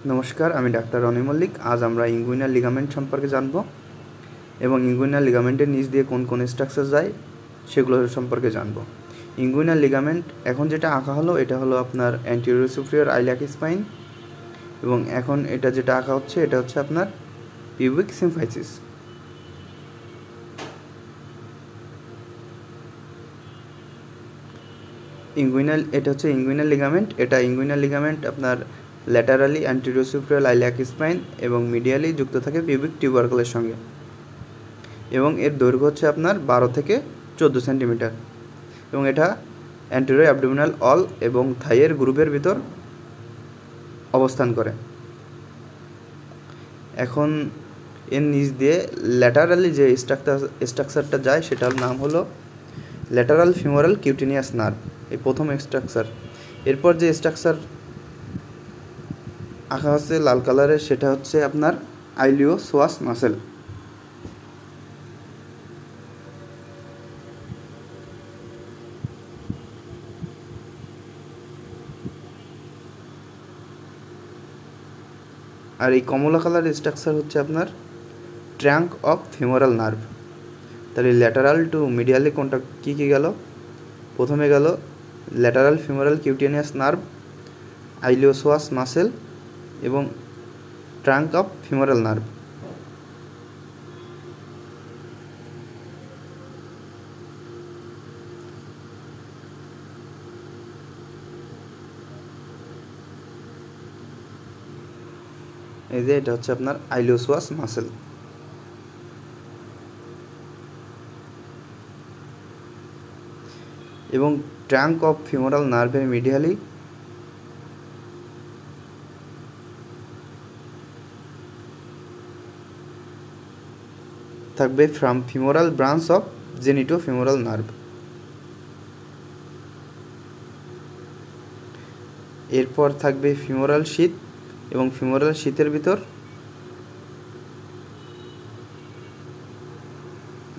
नमस्कार, आमी डाक्तार रनि मल्लिक। आज आमरा इंगुइनाल लिगामेंट सम्पर्के जानबो एबं इंगुइनाल लिगामेंटेर नीच दिये कोन कोन स्ट्राक्चार जाय सेगुलो सम्पर्के जानबो। इंगुइनाल लिगामेंट एखन जेटा आँका हलो एटा हलो आपनार एंटीरियर सुपिरियर आइलियाक स्पाइन एबं एखन एटा जेटा आँका हच्छे एटा हच्छे आपनार पिउबिक सिम्फाइसिस। इंगुइनाल एटा हच्छे इंगुइनाल लिगामेंट। एटा इंगुइनाल लिगामेंट आपनार laterally anterior superior iliac spine এবং মিডিয়ালি যুক্ত থাকে পিউবিক টিউবারকলের সঙ্গে এবং এর দৈর্ঘ্য হচ্ছে আপনার 12 থেকে 14 সেন্টিমিটার এবং এটা অ্যান্টেরিয়র অ্যাবডোমিনাল অল এবং থাইয়ের গ্রুপের ভিতর অবস্থান করে। এখন এর নিচ দিয়ে ল্যাটারালি যে স্ট্রাকচারটা যায় সেটার নাম হলো ল্যাটারাল ফিমোরাল কিউটিনিয়াস নার্ভ, এই প্রথম স্ট্রাকচার। এরপর যে স্ট্রাকচার আঁকা হচ্ছে লাল কালারের সেটা হচ্ছে আপনার আইলিওসোয়াস মাসেল। আর এই কমলা কালারের স্ট্রাকচার হচ্ছে আপনার ট্রাঙ্ক অফ ফিমোরাল নার্ভ। তাহলে ল্যাটারাল টু মিডিয়ালি কোনটা কী কী গেল? প্রথমে গেল lateral femoral cutaneous nerve, iliopsoas muscle এবং ট্রাঙ্ক অফ ফিমোরাল নার্ভ। এই যে এটা হচ্ছে আপনার আইলিওসোয়াস মাসেল। এবং ট্রাঙ্ক অফ ফিমোরাল নার্ভের মিডিয়ালি থাকবে from femoral branch of genitofemoral nerve. এরপর থাকবে ফিমোরাল শীথ এবং ফিমোরাল শীথের ভিতর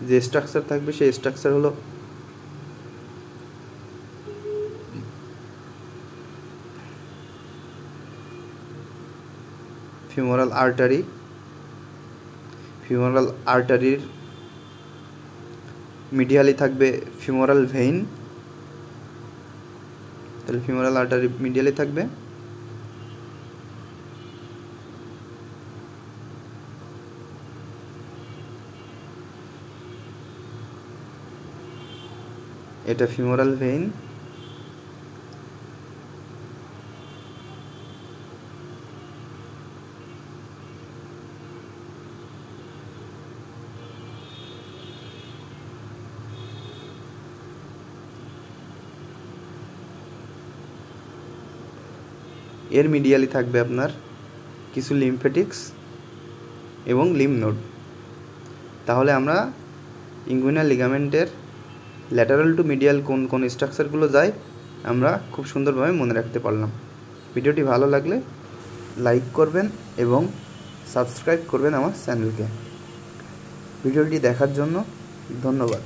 যে স্ট্রাকচার থাকবে সেই স্ট্রাকচার হলো ফিমোরাল আর্টারি। ফিমোরাল আর্টারির মিডিয়ালি থাকবে ফিমোরাল ভেইন। তাহলে ফিমোরাল আর্টারি মিডিয়ালি থাকবে। এটা ফিমোরাল ভেইন। এর মিডিয়ালি থাকবে আপনার কিছু লিম্ফেটিক্স এবং লিম্ফ নোড। তাহলে আমরা ইঙ্গুইনাল লিগামেন্টের ল্যাটারাল টু মিডিয়াল কোন কোন স্ট্রাকচারগুলো যায় আমরা খুব সুন্দরভাবে মনে রাখতে পারলাম। ভিডিওটি ভালো লাগলে লাইক করবেন এবং সাবস্ক্রাইব করবেন আমার চ্যানেলকে। ভিডিওটি দেখার জন্য ধন্যবাদ।